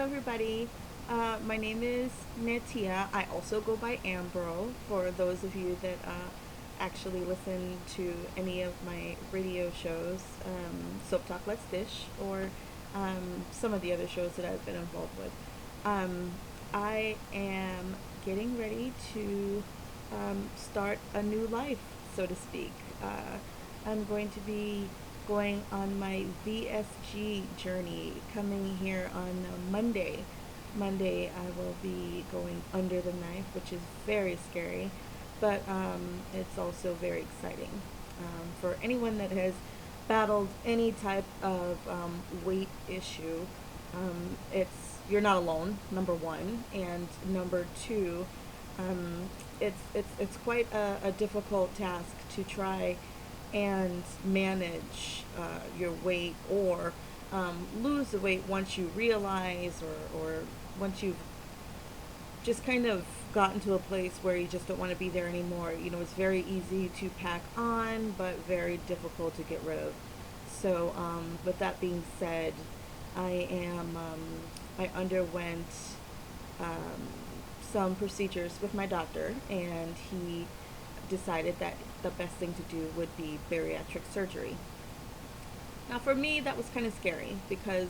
everybody. My name is Natia. I also go by Ambro for those of you that actually listen to any of my radio shows, Soap Talk Let's Dish, or some of the other shows that I've been involved with. Um, I am getting ready to start a new life, so to speak. I'm going to be going on my VSG journey coming here on Monday. Monday, I will be going under the knife, which is very scary, but it's also very exciting. For anyone that has battled any type of weight issue, it's you're not alone. Number one, and number two, it's quite a difficult task to try and manage your weight or lose the weight once you realize or once you've just kind of gotten to a place where you just don't want to be there anymore. You know, it's very easy to pack on, but very difficult to get rid of. So, with that being said, I underwent um, some procedures with my doctor, and he decided that the best thing to do would be bariatric surgery. Now, for me, that was kind of scary because,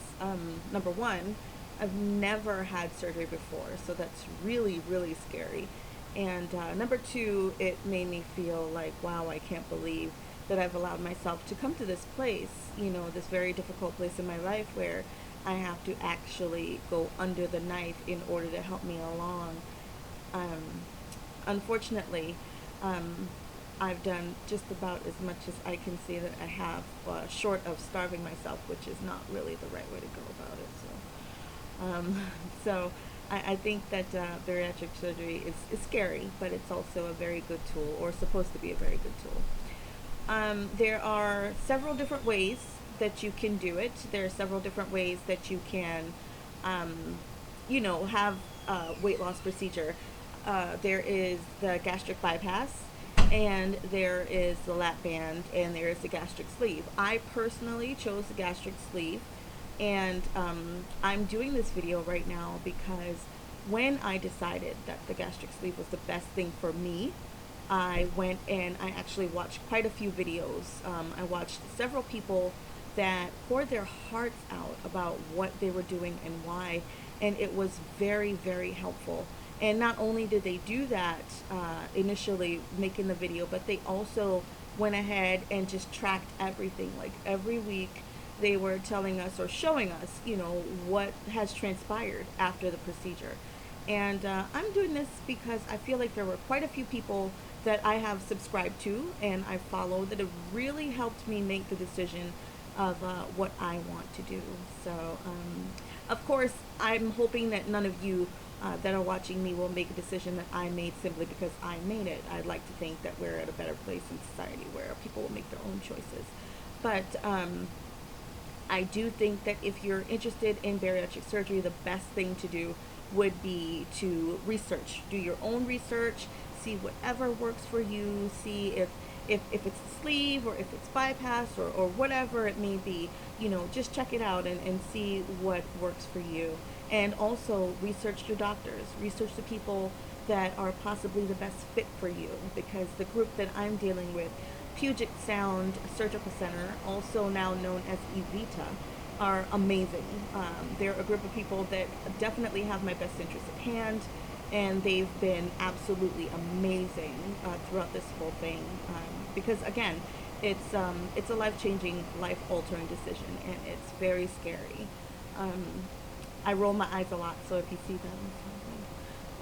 number one, I've never had surgery before, so that's really, really scary. And number two, it made me feel like, wow, I can't believe that I've allowed myself to come to this place, you know, this very difficult place in my life where I have to actually go under the knife in order to help me along. Um, Unfortunately, um, I've done just about as much as I can say that I have, short of starving myself, which is not really the right way to go about it. So I think that bariatric surgery is scary, but it's also a very good tool, or supposed to be a very good tool. There are several different ways that you can do it. There are several different ways that you can, um, have a weight loss procedure. There is the gastric bypass, and there is the lap band, and there is the gastric sleeve. I personally chose the gastric sleeve, and I'm doing this video right now because when I decided that the gastric sleeve was the best thing for me, I went and I actually watched quite a few videos. I watched several people that poured their hearts out about what they were doing and why, and it was very, very helpful. And not only did they do that initially making the video, but they also went ahead and just tracked everything. Like every week, they were telling us or showing us, what has transpired after the procedure. And I'm doing this because I feel like there were quite a few people that I have subscribed to and I follow that have really helped me make the decision of what I want to do. So, of course, I'm hoping that none of you that are watching me will make a decision that I made simply because I made it. I'd like to think that we're at a better place in society where people will make their own choices. But I do think that if you're interested in bariatric surgery, the best thing to do would be to research, do your own research, see whatever works for you, see if it's the sleeve or if it's bypass or whatever it may be, just check it out and see what works for you. And also research your doctors, research the people that are possibly the best fit for you, because the group that I'm dealing with, Puget Sound Surgical Center, also now known as Evita, are amazing. They're a group of people that definitely have my best interest at hand, and they've been absolutely amazing throughout this whole thing. Because again, it's a life-changing, life-altering decision, and it's very scary. Um, I roll my eyes a lot, so if you see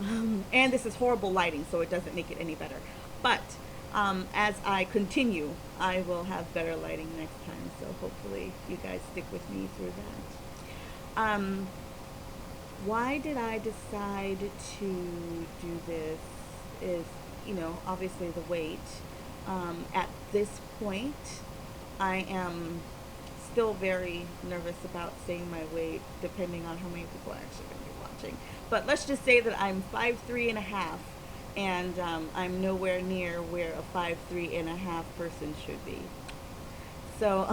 them, and this is horrible lighting, so it doesn't make it any better. But as I continue, I will have better lighting next time. So hopefully you guys stick with me through that. Why did I decide to do this is, obviously the weight. At this point, I am still very nervous about saying my weight, depending on how many people are actually going to be watching. But let's just say that I'm 5'3.5", and I'm nowhere near where a 5'3.5" person should be. So,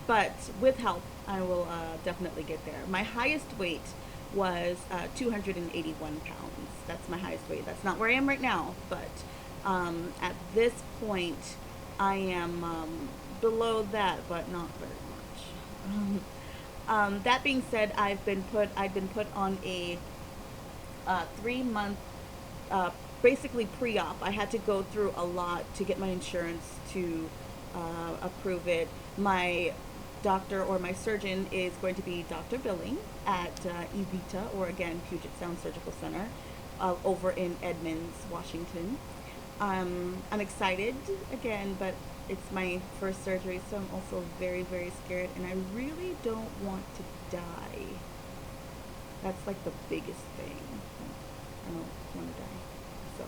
but with help, I will definitely get there. My highest weight was 281 pounds. That's my highest weight. That's not where I am right now, but at this point, I am below that, but not very much. That being said, I've been put on a 3 month, uh, basically pre-op. I had to go through a lot to get my insurance to approve it. My doctor or my surgeon is going to be Dr. Billing at Evita, or again Puget Sound Surgical Center, over in Edmonds, Washington. I'm excited again, but it's my first surgery, so I'm also very, very scared, and I really don't want to die. That's like the biggest thing. I don't want to die. So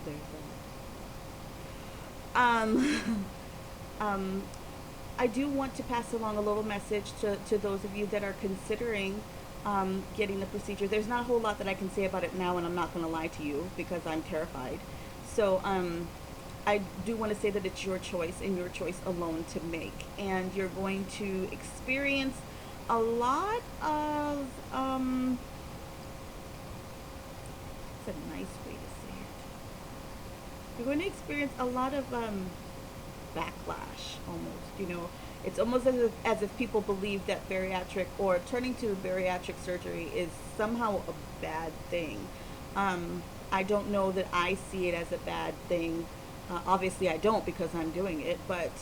there's that. I do want to pass along a little message to those of you that are considering getting the procedure. There's not a whole lot that I can say about it now, and I'm not going to lie to you because I'm terrified. So I do want to say that it's your choice and your choice alone to make, and you're going to experience a lot of it's a nice way to say it. You're going to experience a lot of backlash almost. It's almost as if people believe that bariatric or turning to bariatric surgery is somehow a bad thing. I don't know that I see it as a bad thing. Obviously, I don't because I'm doing it, but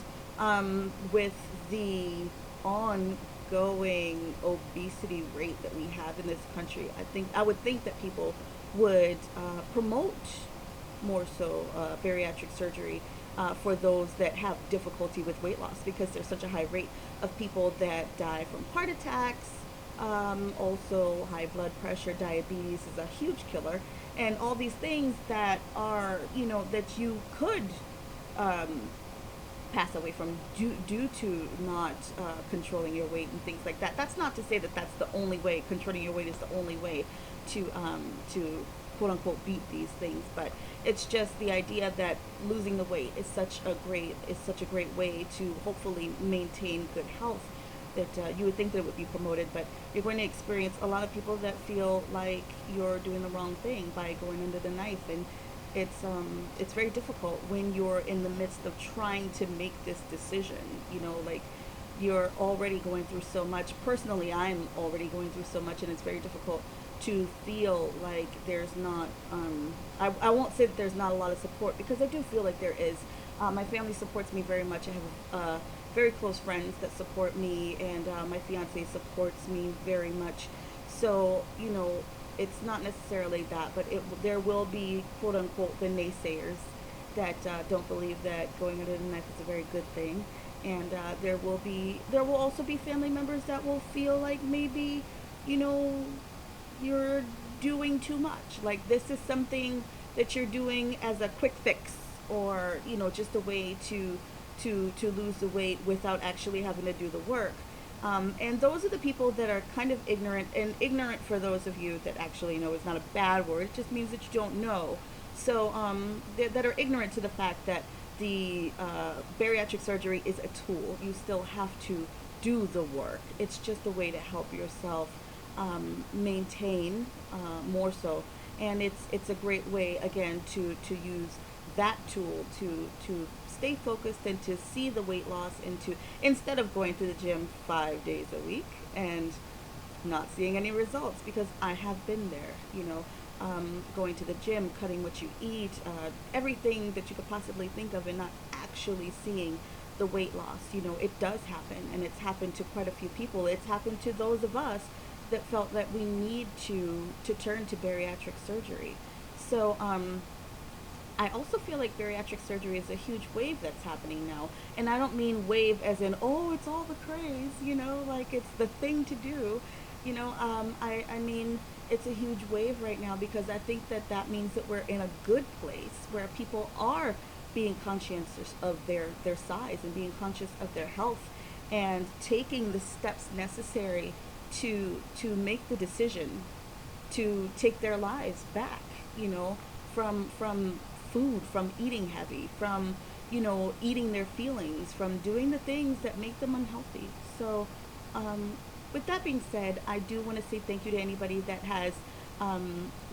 with the ongoing obesity rate that we have in this country, I would think that people would promote more so bariatric surgery for those that have difficulty with weight loss, because there's such a high rate of people that die from heart attacks. Also, high blood pressure, diabetes is a huge killer, and all these things that are, that you could pass away from due to not controlling your weight and things like that. That's not to say that that's the only way. Controlling your weight is the only way to quote unquote beat these things, but it's just the idea that losing the weight is such a great way to hopefully maintain good health, that you would think that it would be promoted, but you're going to experience a lot of people that feel like you're doing the wrong thing by going under the knife, and it's very difficult when you're in the midst of trying to make this decision. Like, you're already going through so much. Personally, I'm already going through so much, and it's very difficult to feel like there's not, I won't say that there's not a lot of support, because I do feel like there is. My family supports me very much. I have very close friends that support me, and my fiance supports me very much. So, it's not necessarily that, but there will be, quote unquote, the naysayers that don't believe that going under the knife is a very good thing. And there will also be family members that will feel like maybe, you're doing too much. Like, this is something that you're doing as a quick fix, or just a way to lose the weight without actually having to do the work. And those are the people that are kind of ignorant, and ignorant, for those of you that actually know, is not a bad word. It just means that you don't know. So that are ignorant to the fact that the bariatric surgery is a tool. You still have to do the work. It's just a way to help yourself maintain more so, and it's a great way, again, to use that tool to stay focused and to see the weight loss, into, instead of going to the gym 5 days a week and not seeing any results, because I have been there. Going to the gym, cutting what you eat, everything that you could possibly think of, and not actually seeing the weight loss. It does happen, and it's happened to quite a few people. It's happened to those of us that felt that we need to turn to bariatric surgery. So I also feel like bariatric surgery is a huge wave that's happening now. And I don't mean wave as in, oh, it's all the craze, like it's the thing to do. I mean, it's a huge wave right now, because I think that means that we're in a good place where people are being conscientious of their size, and being conscious of their health, and taking the steps necessary to make the decision to take their lives back, from food, from eating heavy, from eating their feelings, from doing the things that make them unhealthy. So, with that being said, I do want to say thank you to anybody that has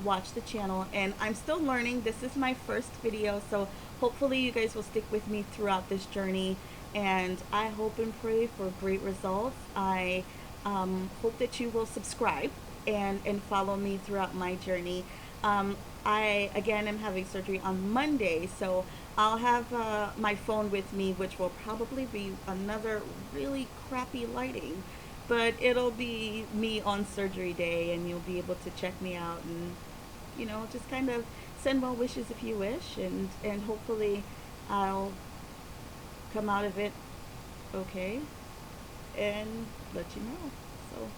watched the channel. And I'm still learning. This is my first video, so hopefully you guys will stick with me throughout this journey. And I hope and pray for great results. I hope that you will subscribe and follow me throughout my journey. I again am having surgery on Monday, so I'll have my phone with me, which will probably be another really crappy lighting, but it'll be me on surgery day, and you'll be able to check me out and just kind of send well wishes if you wish, and hopefully I'll come out of it okay and let you know. So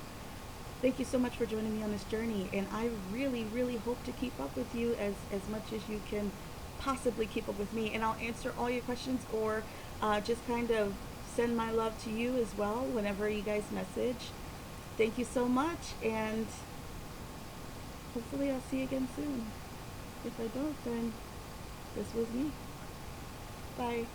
thank you so much for joining me on this journey, and I really, really hope to keep up with you as much as you can possibly keep up with me, and I'll answer all your questions, or just kind of send my love to you as well whenever you guys message. Thank you so much, and hopefully I'll see you again soon. If I don't, then this was me. Bye.